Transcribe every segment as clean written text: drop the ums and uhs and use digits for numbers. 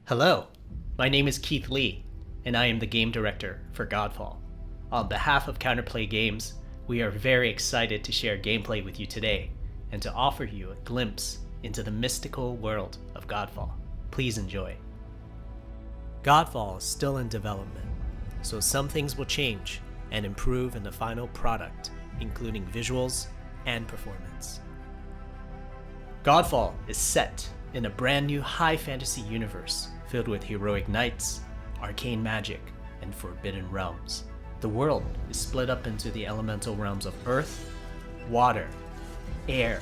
Hello, my name is Keith Lee, and I am the game director for Godfall. On behalf of Counterplay Games, we are very excited to share gameplay with you today and to offer you a glimpse into the mystical world of Godfall. Please enjoy. Godfall is still in development, so some things will change and improve in the final product, including visuals and performance. Godfall is set in a brand new high fantasy universe filled with heroic knights, arcane magic, and forbidden realms. The world is split up into the elemental realms of earth, water, air,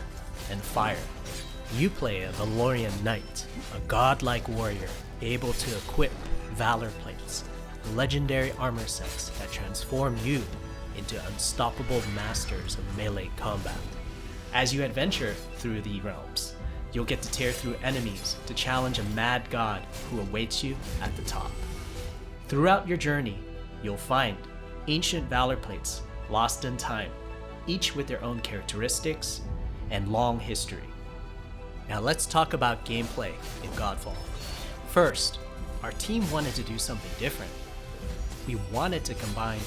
and fire. You play a Valorian knight, a godlike warrior able to equip valor plates, legendary armor sets that transform you into unstoppable masters of melee combat. As you adventure through the realms, you'll get to tear through enemies to challenge a mad god who awaits you at the top. Throughout your journey, you'll find ancient valor plates lost in time, each with their own characteristics and long history. Now let's talk about gameplay in Godfall. First, our team wanted to do something different. We wanted to combine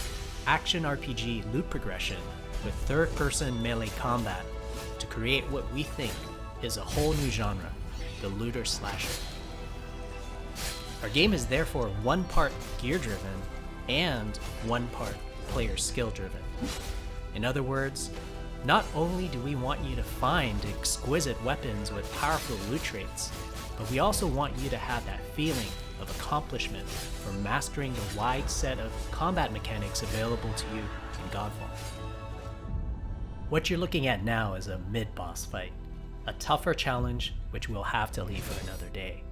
action RPG loot progression with third-person melee combat to create what we think is a whole new genre, the looter slasher. Our game is therefore one part gear-driven and one part player skill-driven. In other words, not only do we want you to find exquisite weapons with powerful loot traits, but we also want you to have that feeling of accomplishment for mastering the wide set of combat mechanics available to you in Godfall. What you're looking at now is a mid-boss fight, a tougher challenge which we'll have to leave for another day.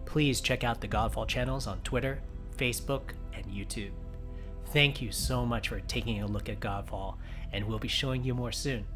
Please check out the Godfall channels on Twitter, Facebook, and YouTube. Thank you so much for taking a look at Godfall, and we'll be showing you more soon.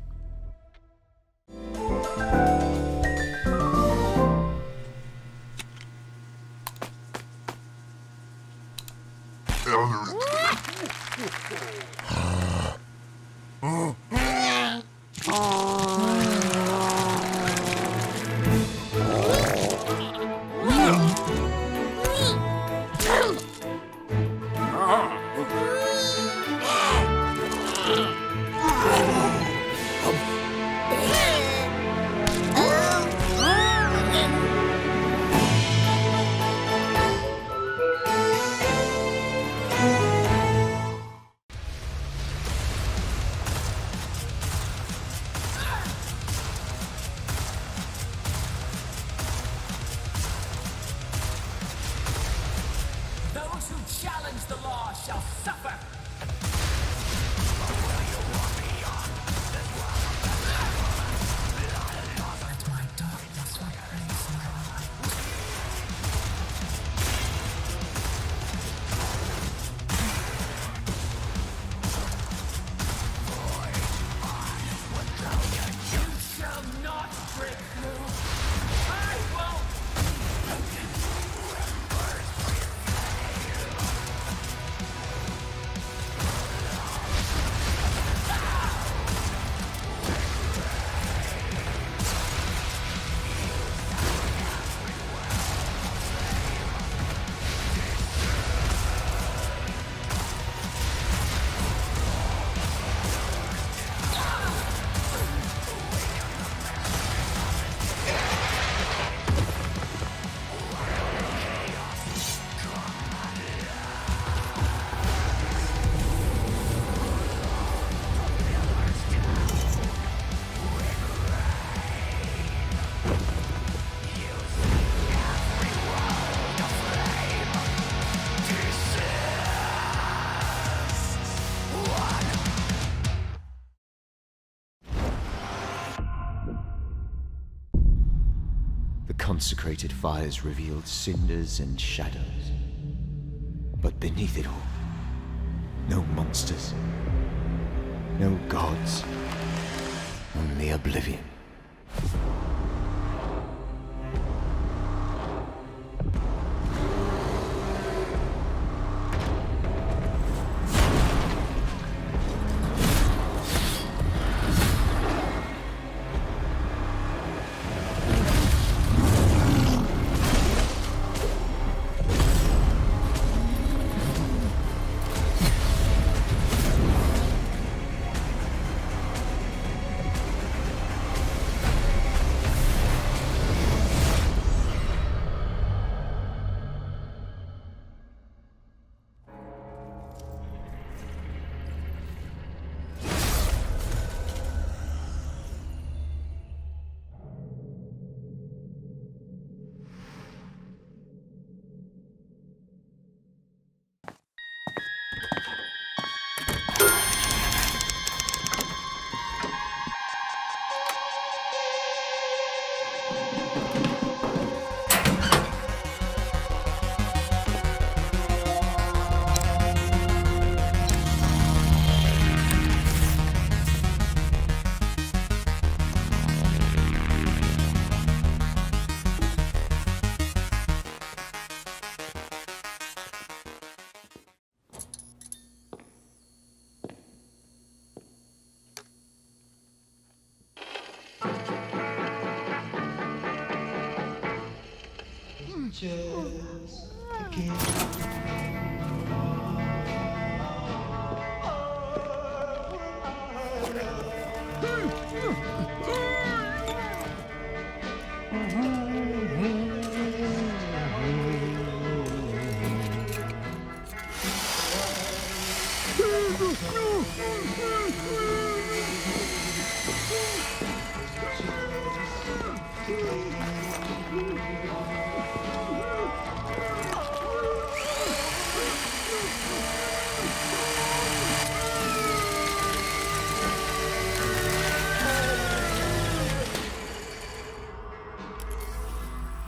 Those who challenge the law shall suffer! Let my darkness replace my light. You shall not break through! I won't! The consecrated fires revealed cinders and shadows. But beneath it all, no monsters, no gods, only oblivion.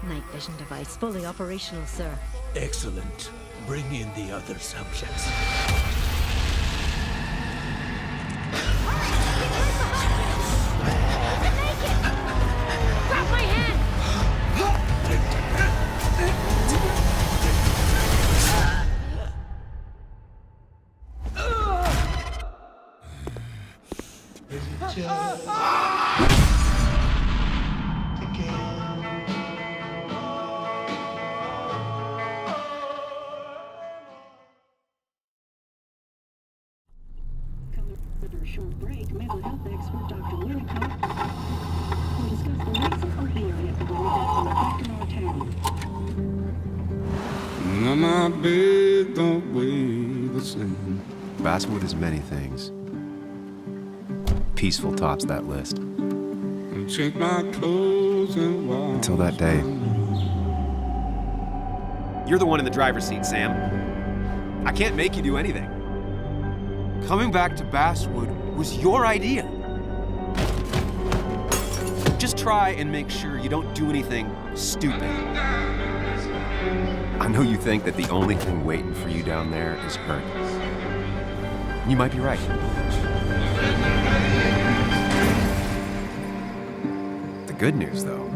Night vision device fully operational, sir. Excellent. Bring in the other subjects. Grab my hand! After a short break, mental health expert Dr. Larry Cox will discuss the recent opioid epidemic that's been affecting our town. Now my bed don't weigh the same. Basswood is many things. Peaceful tops that list. Check my clothes and walk. Until that day. You're the one in the driver's seat, Sam. I can't make you do anything. Coming back to Basswood was your idea. Just try and make sure you don't do anything stupid. I know you think that the only thing waiting for you down there is hurt. You might be right. The good news, though,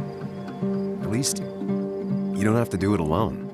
at least you don't have to do it alone.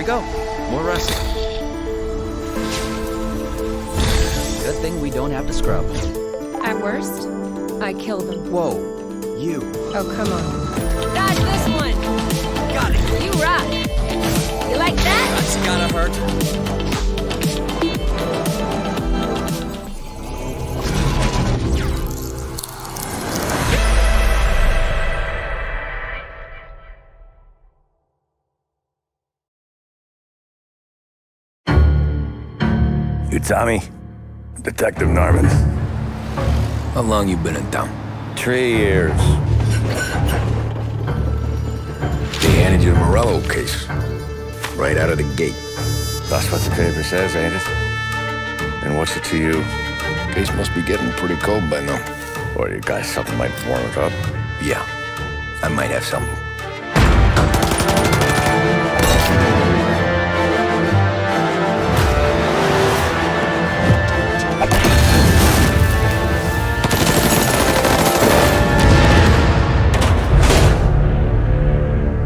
go. More rest. Good thing we don't have to scrub. At worst, I kill them. Whoa, you. Oh, come on. Dodge this one! Got it. You rock! You like that? That's gotta hurt. You Tommy? Detective Norman. How long you been in town? 3 years. They handed you the Morello case. Right out of the gate. That's what the paper says, ain't it? And what's it to you? Case must be getting pretty cold by now. Or you got something might warm it up? Yeah, I might have something.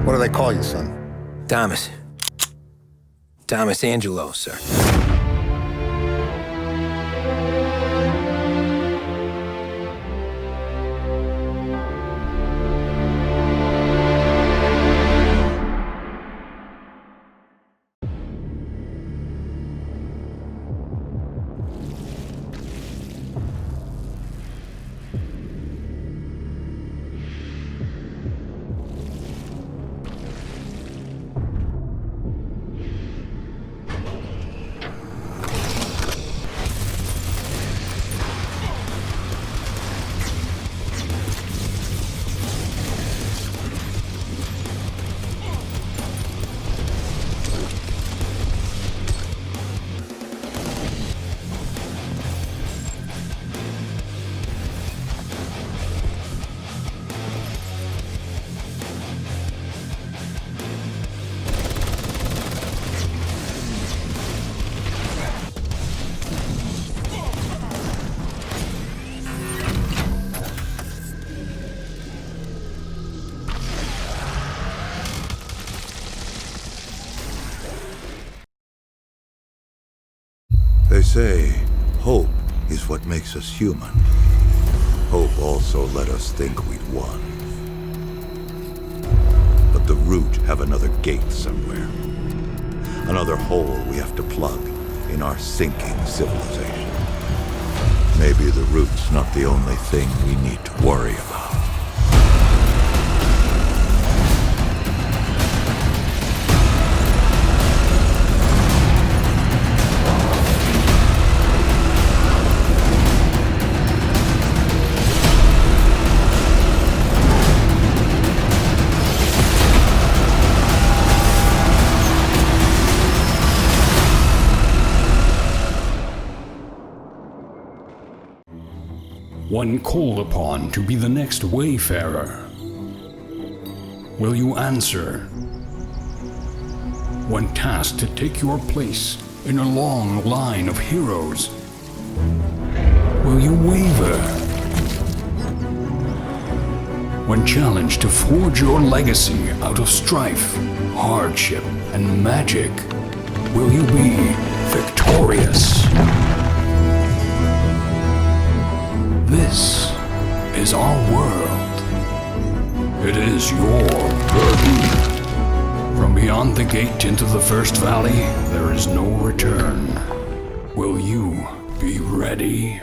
What do they call you, son? Thomas. Thomas Angelo, sir. They say hope is what makes us human. Hope also let us think we'd won. But the Root have another gate somewhere. Another hole we have to plug in our sinking civilization. Maybe the Root's not the only thing we need to worry about. When called upon to be the next wayfarer, will you answer? When tasked to take your place in a long line of heroes, will you waver? When challenged to forge your legacy out of strife, hardship, and magic, will you be victorious? This is our world. It is your burden. From beyond the gate into the First Valley, there is no return. Will you be ready?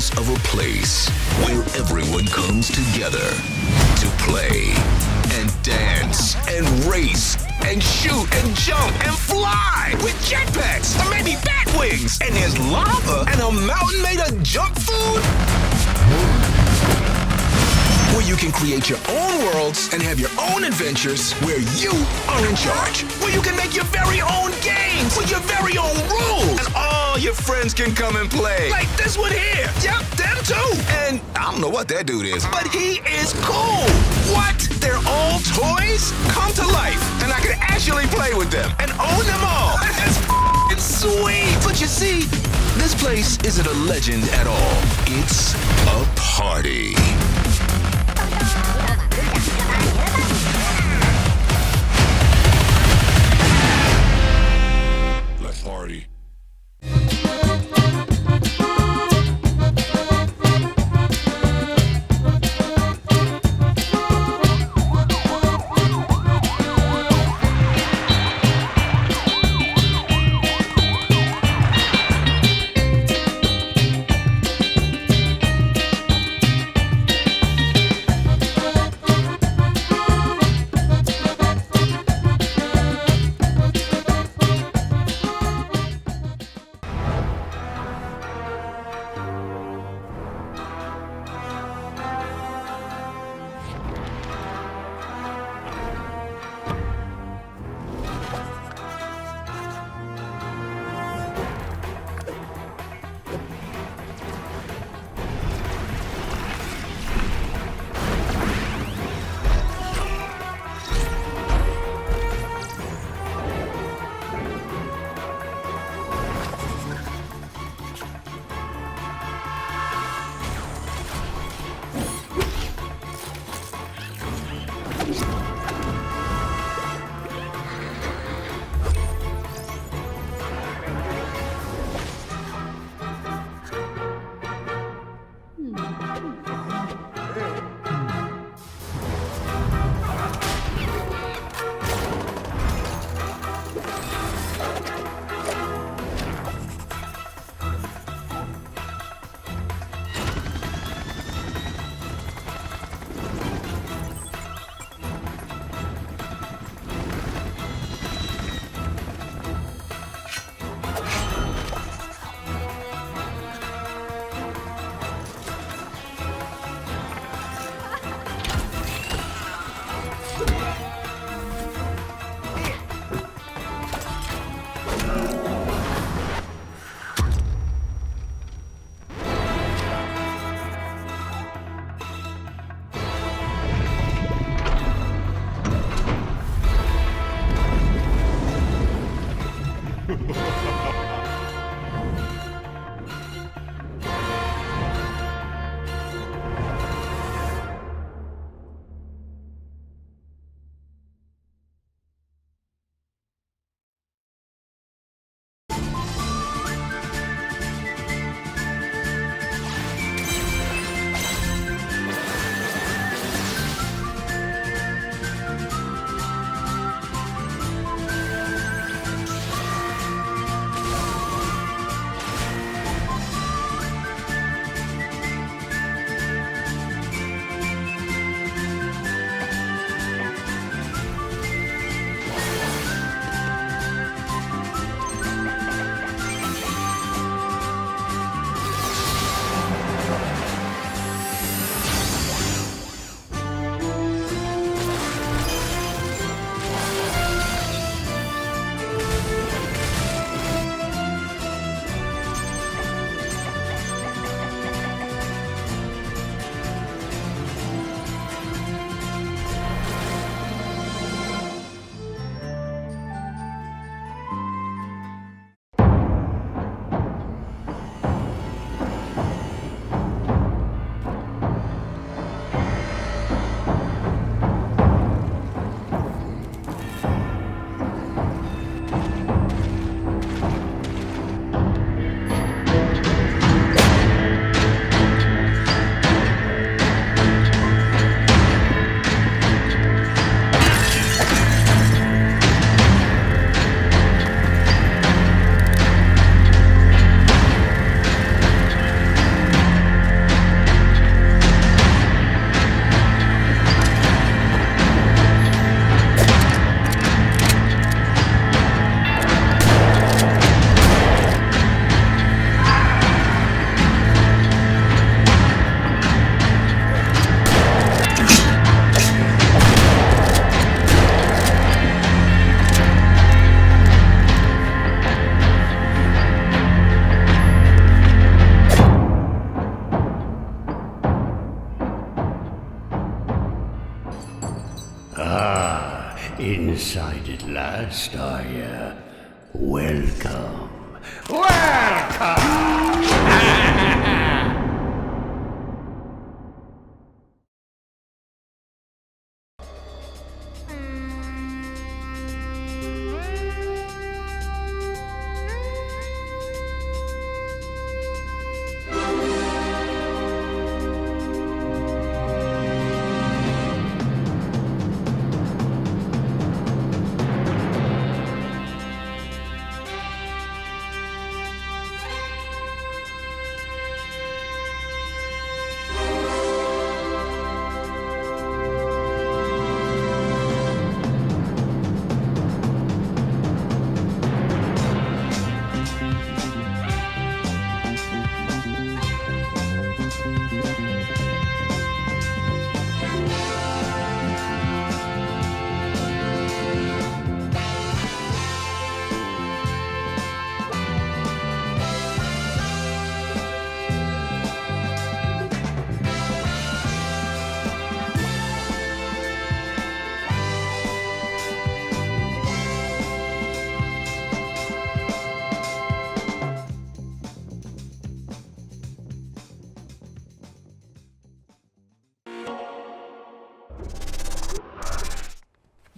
walls of a place where everyone comes together to play and dance and race and shoot and jump and fly with jetpacks or maybe bat wings. And there's lava and a mountain made of junk food. Where you can create your own worlds and have your own adventures where you are in charge. Where you can make your very own games with your very own rules. And all your friends can come and play. Like this one here. Yep, them too. And I don't know what that dude is, but he is cool. What? They're all toys? Come to life. And I can actually play with them and own them all. That's f***ing sweet. But you see, this place isn't a legend at all. It's a party. Let's party. inside at last, are ya? Welcome.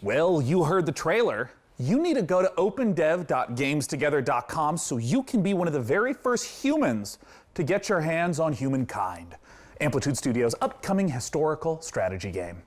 Well, you heard the trailer. You need to go to opendev.gamestogether.com so you can be one of the very first humans to get your hands on Humankind, Amplitude Studios' upcoming historical strategy game.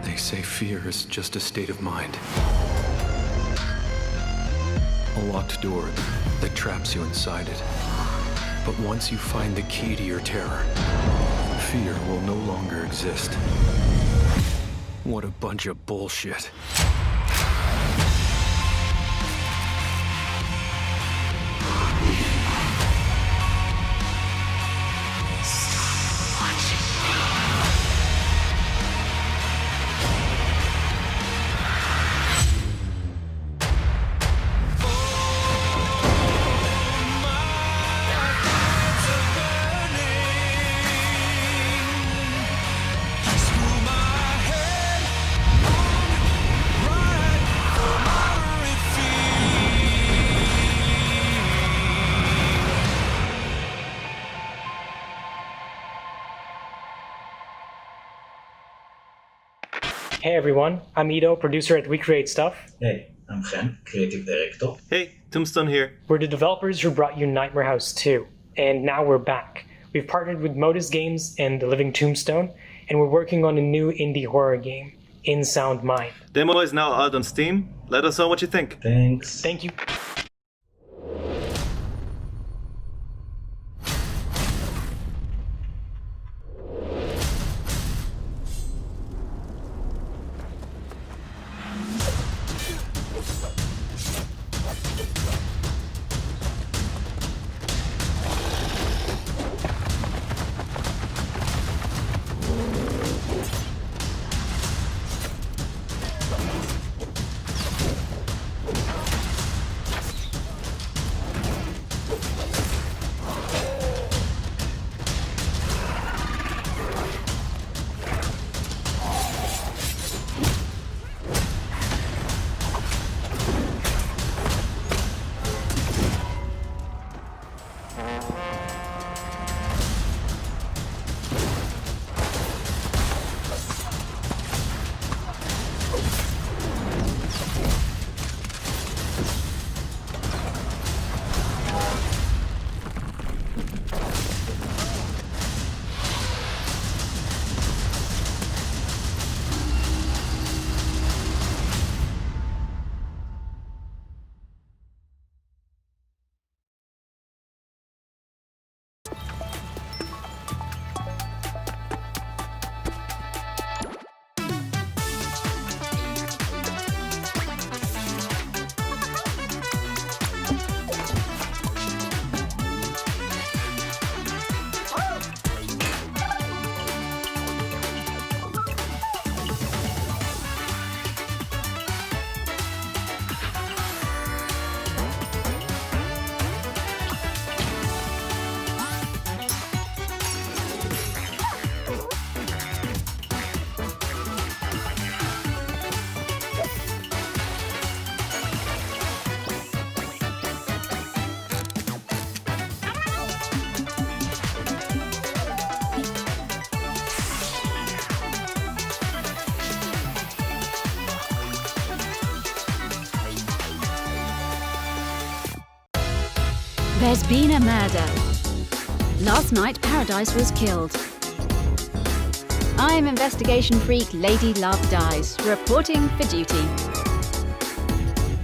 They say fear is just a state of mind. A locked door that traps you inside it. But once you find the key to your terror, fear will no longer exist. What a bunch of bullshit. Hey everyone, I'm Ido, producer at We Create Stuff. Hey, I'm Gen, creative director. Hey, Tombstone here. We're the developers who brought you Nightmare House 2, and now we're back. We've partnered with Modus Games and The Living Tombstone, and we're working on a new indie horror game, In Sound Mind. Demo is now out on Steam. Let us know what you think. Thanks. Thank you. There's been a murder. Last night, Paradise was killed. I'm investigation freak Lady Love Dies, reporting for duty.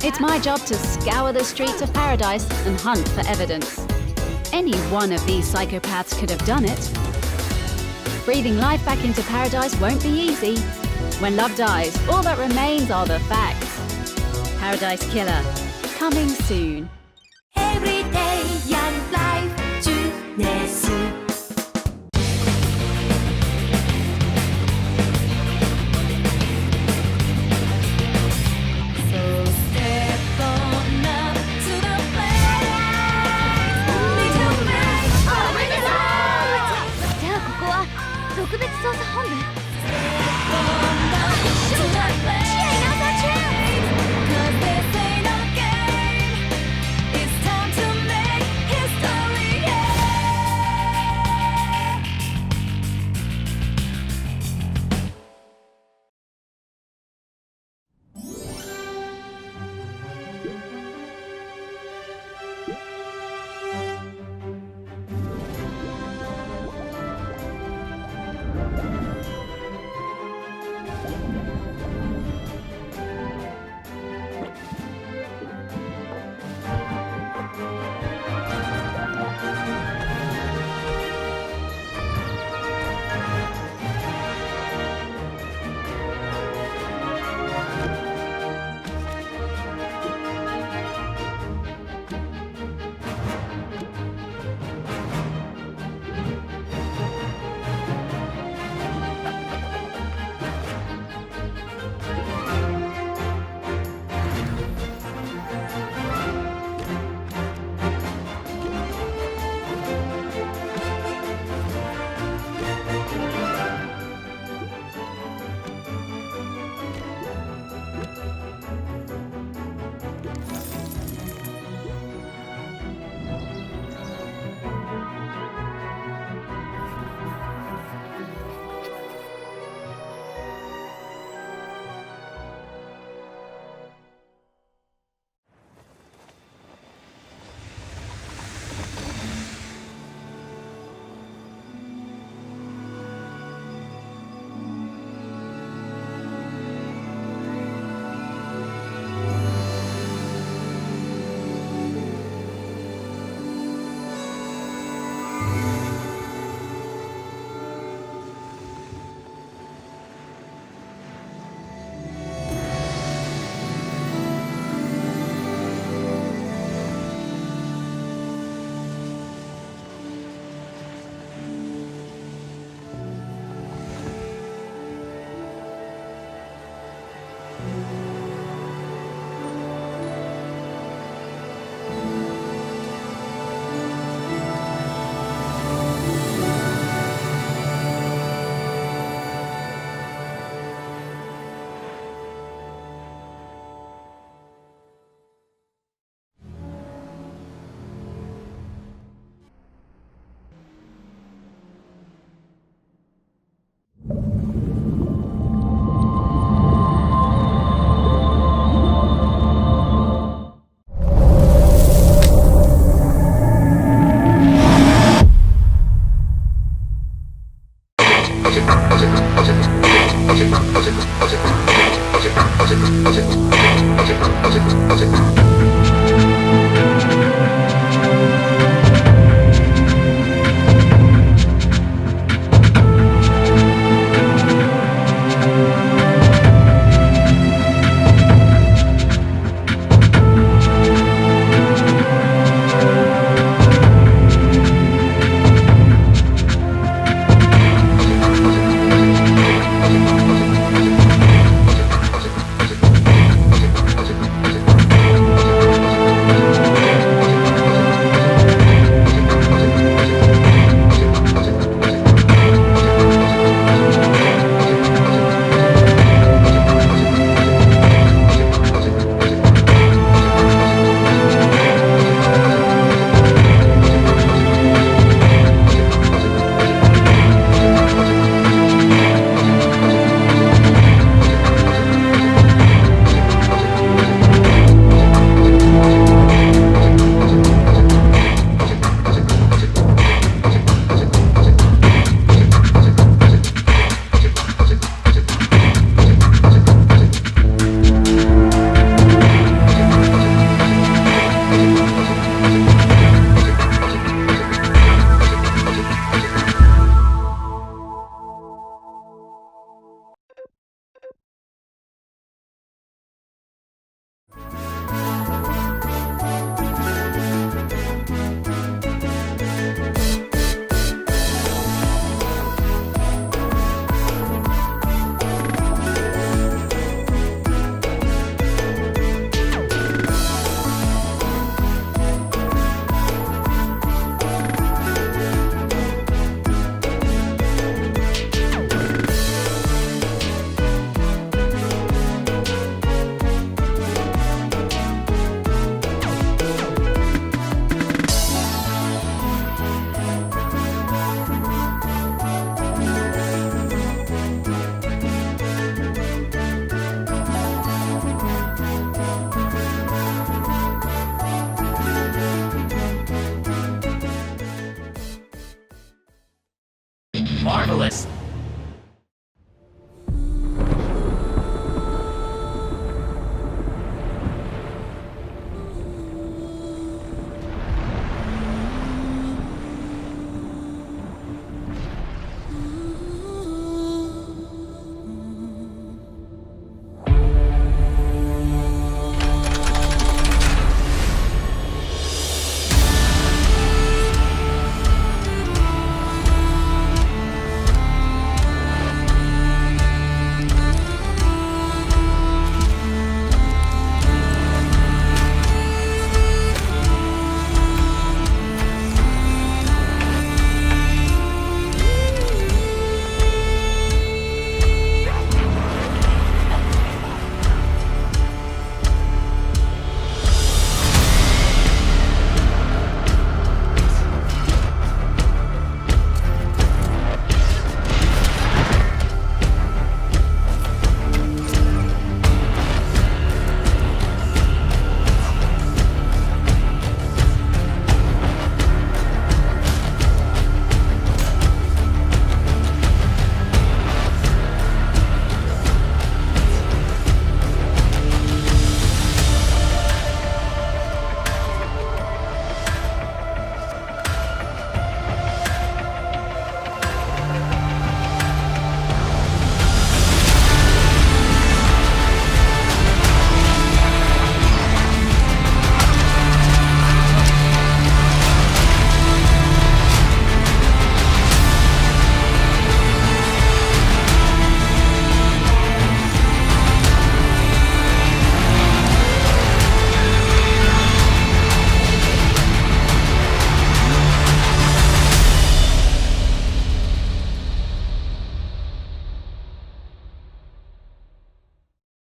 It's my job to scour the streets of Paradise and hunt for evidence. Any one of these psychopaths could have done it. Breathing life back into Paradise won't be easy. When love dies, all that remains are the facts. Paradise Killer, coming soon. Everyday young life 주내수 So step on up to the plate. Little man, bring it on! じゃあここは特別捜査本部。 Step on up to the plate. 'Cause this ain't a game.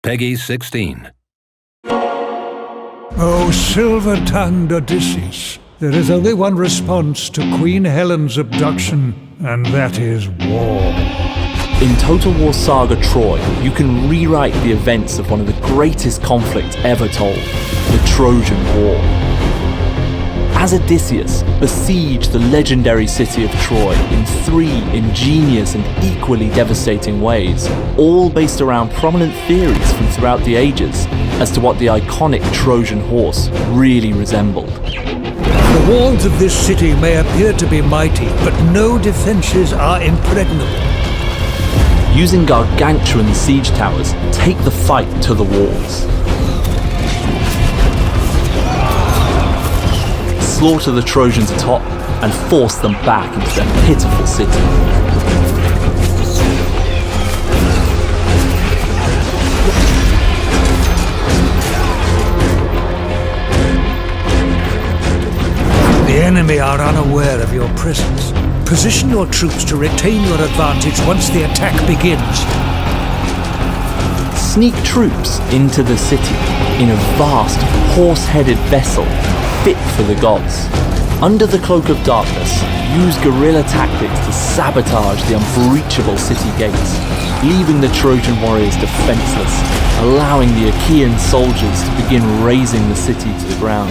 Peggy 16. Oh, silver-tongued Odysseus, there is only one response to Queen Helen's abduction, and that is war. In Total War Saga Troy, you can rewrite the events of one of the greatest conflicts ever told, the Trojan War. As Odysseus, besiege the legendary city of Troy in 3 ingenious and equally devastating ways, all based around prominent theories from throughout the ages as to what the iconic Trojan horse really resembled. The walls of this city may appear to be mighty, but no defenses are impregnable. Using gargantuan siege towers, take the fight to the walls. Slaughter the Trojans atop and force them back into their pitiful city. The enemy are unaware of your presence. Position your troops to retain your advantage once the attack begins. Sneak troops into the city in a vast, horse-headed vessel fit for the gods. Under the cloak of darkness, use guerrilla tactics to sabotage the unbreachable city gates, leaving the Trojan warriors defenseless, allowing the Achaean soldiers to begin razing the city to the ground.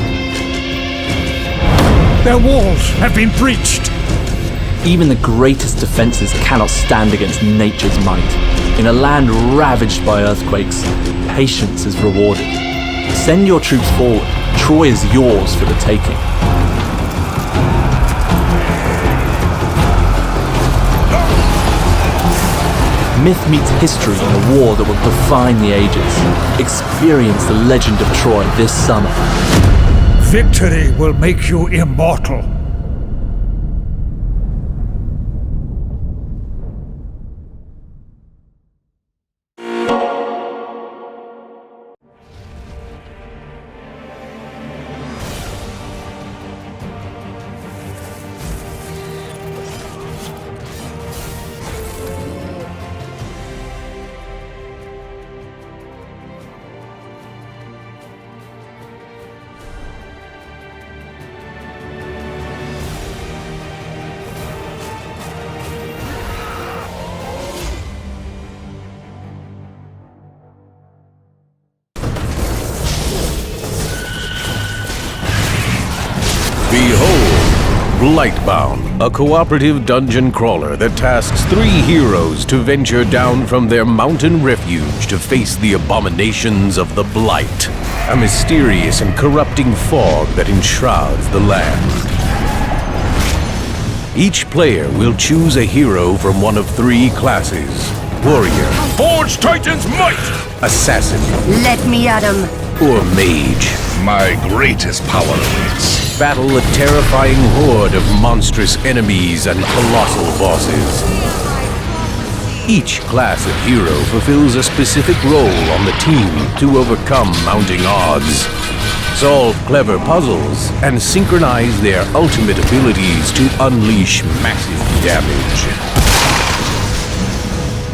Their walls have been breached! Even the greatest defenses cannot stand against nature's might. In a land ravaged by earthquakes, patience is rewarded. Send your troops forward. Troy is yours for the taking. Myth meets history in a war that will define the ages. Experience the legend of Troy this summer. Victory will make you immortal. BLIGHTBOUND, a cooperative dungeon crawler that tasks 3 heroes to venture down from their mountain refuge to face the abominations of the Blight, a mysterious and corrupting fog that enshrouds the land. Each player will choose a hero from one of 3 classes: Warrior, Forge Titan's might! Assassin, Let me at him. or Mage. My greatest power awaits. Battle a terrifying horde of monstrous enemies and colossal bosses. Each class of hero fulfills a specific role on the team to overcome mounting odds, solve clever puzzles, and synchronize their ultimate abilities to unleash massive damage.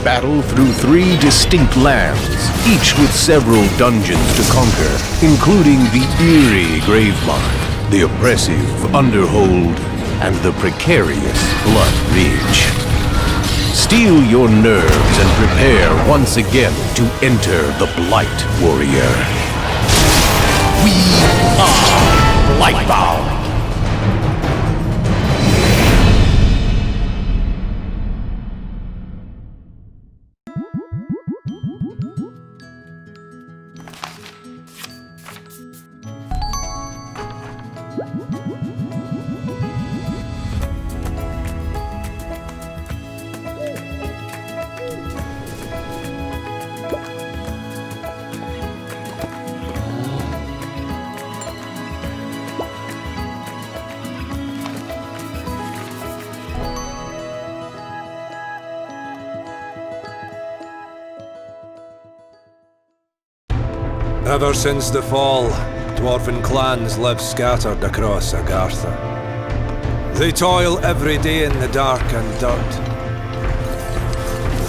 Battle through 3 distinct lands, each with several dungeons to conquer, including the eerie Gravemine, the oppressive Underhold, and the precarious Blood Ridge. Steel your nerves and prepare once again to enter the Blight Warrior. We are Blightbound! Ever since the fall, dwarven clans live scattered across Agartha. They toil every day in the dark and dirt.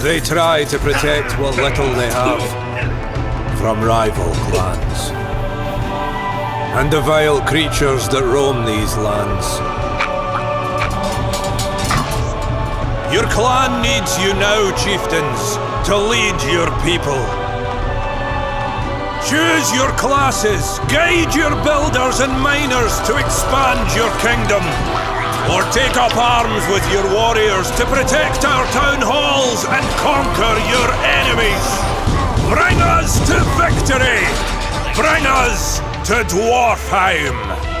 They try to protect what little they have, from rival clans, and the vile creatures that roam these lands. Your clan needs you now, chieftains, to lead your people. Choose your classes, guide your builders and miners to expand your kingdom, or take up arms with your warriors to protect our town halls and conquer your enemies. Bring us to victory! Bring us to Dwarfheim!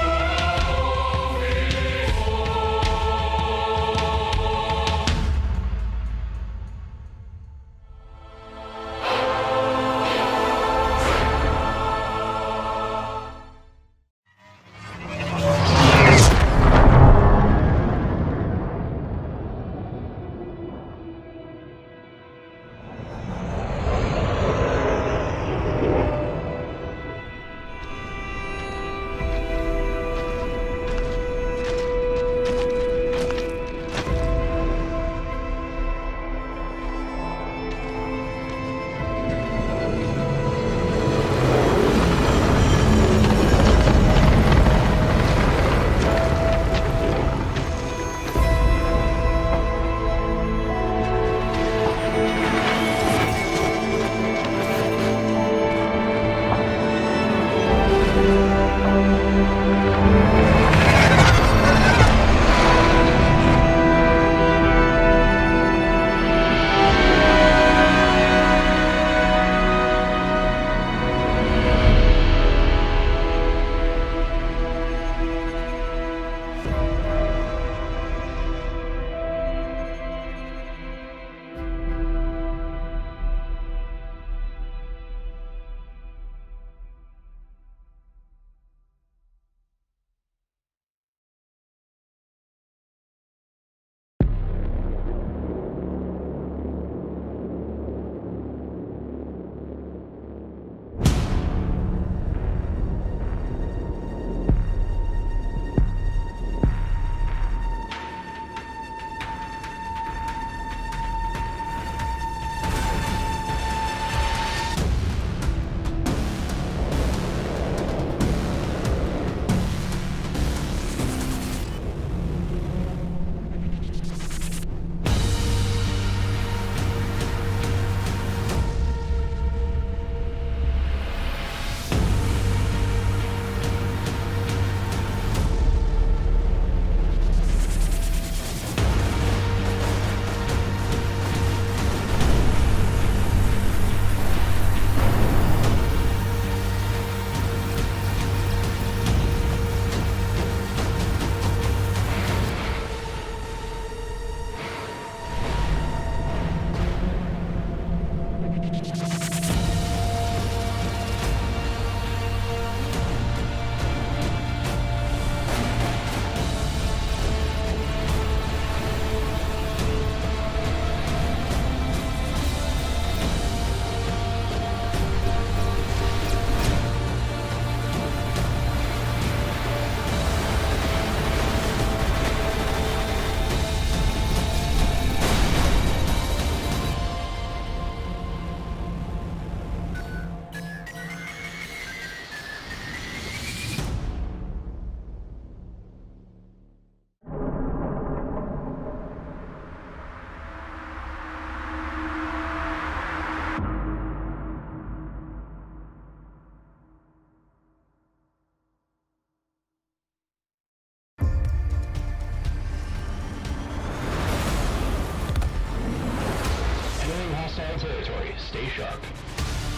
Stay sharp.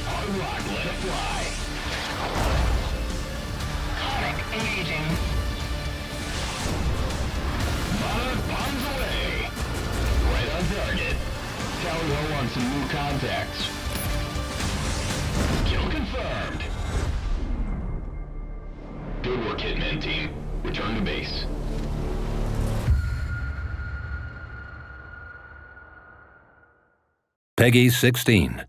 Hard rock, let it fly. Sonic engaging. Monarch bombs away. Right on target. Tally ho on some new contacts. Kill confirmed. Good work, Hitman team. Return to base. Peggy 16.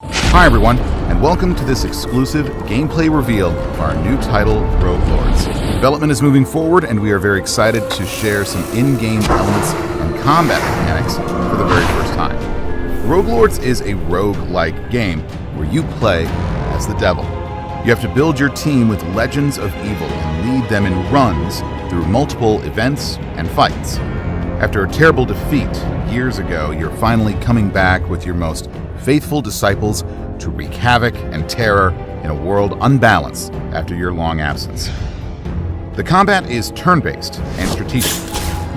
Hi everyone, and welcome to this exclusive gameplay reveal of our new title, Rogue Lords. Development is moving forward, and we are very excited to share some in-game elements and combat mechanics for the very first time. Rogue Lords is a rogue-like game where you play as the devil. You have to build your team with legends of evil and lead them in runs through multiple events and fights. After a terrible defeat years ago, you're finally coming back with your most faithful disciples to wreak havoc and terror in a world unbalanced after your long absence. The combat is turn-based and strategic.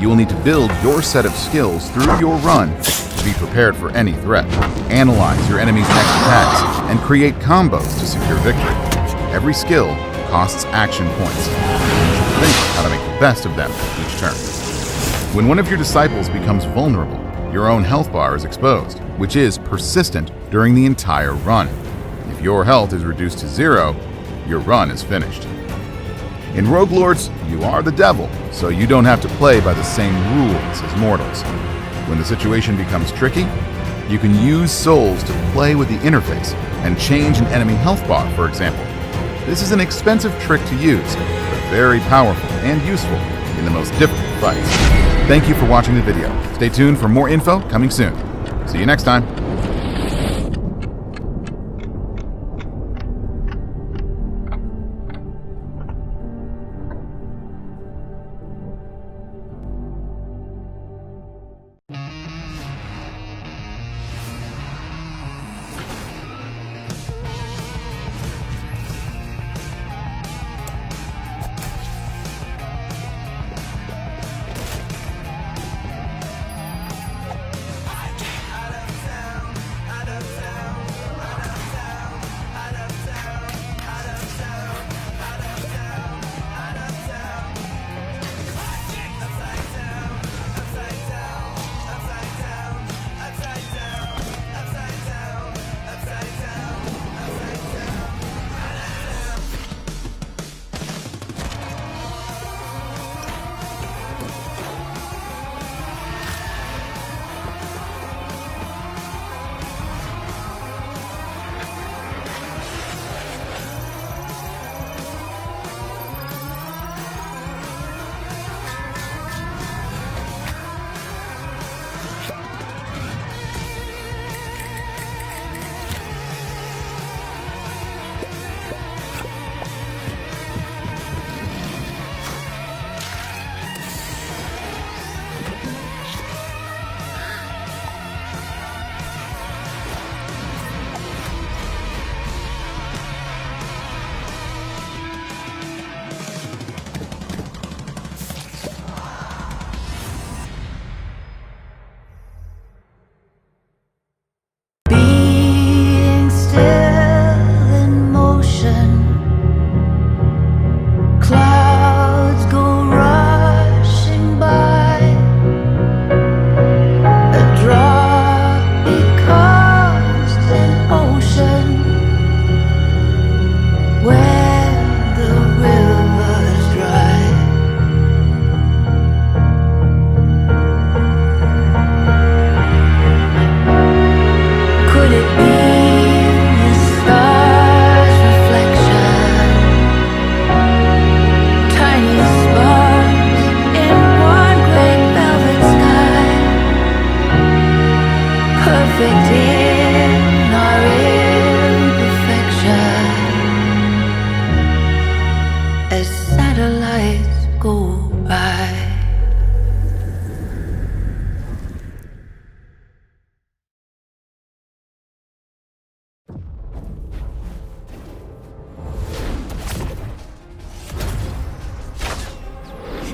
You will need to build your set of skills through your run to be prepared for any threat, analyze your enemy's next attacks, and create combos to secure victory. Every skill costs action points. Think how to make the best of them each turn. When one of your disciples becomes vulnerable, your own health bar is exposed, which is persistent during the entire run. If your health is reduced to 0, your run is finished. In Rogue Lords, you are the devil, so you don't have to play by the same rules as mortals. When the situation becomes tricky, you can use souls to play with the interface and change an enemy health bar, for example. This is an expensive trick to use, but very powerful and useful in the most difficult fights. Thank you for watching the video. Stay tuned for more info coming soon. See you next time.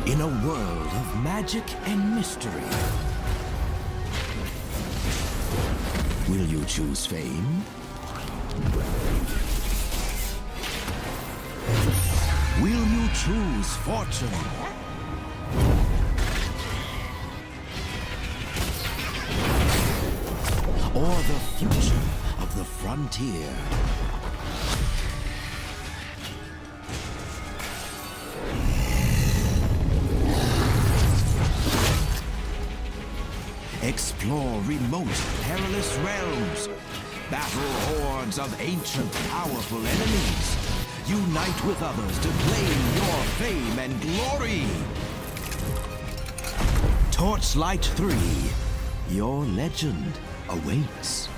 In a world of magic and mystery, will you choose fame? Will you choose fortune? Or the future of the frontier? Explore remote, perilous realms. Battle hordes of ancient, powerful enemies. Unite with others to claim your fame and glory. Torchlight 3, your legend awaits.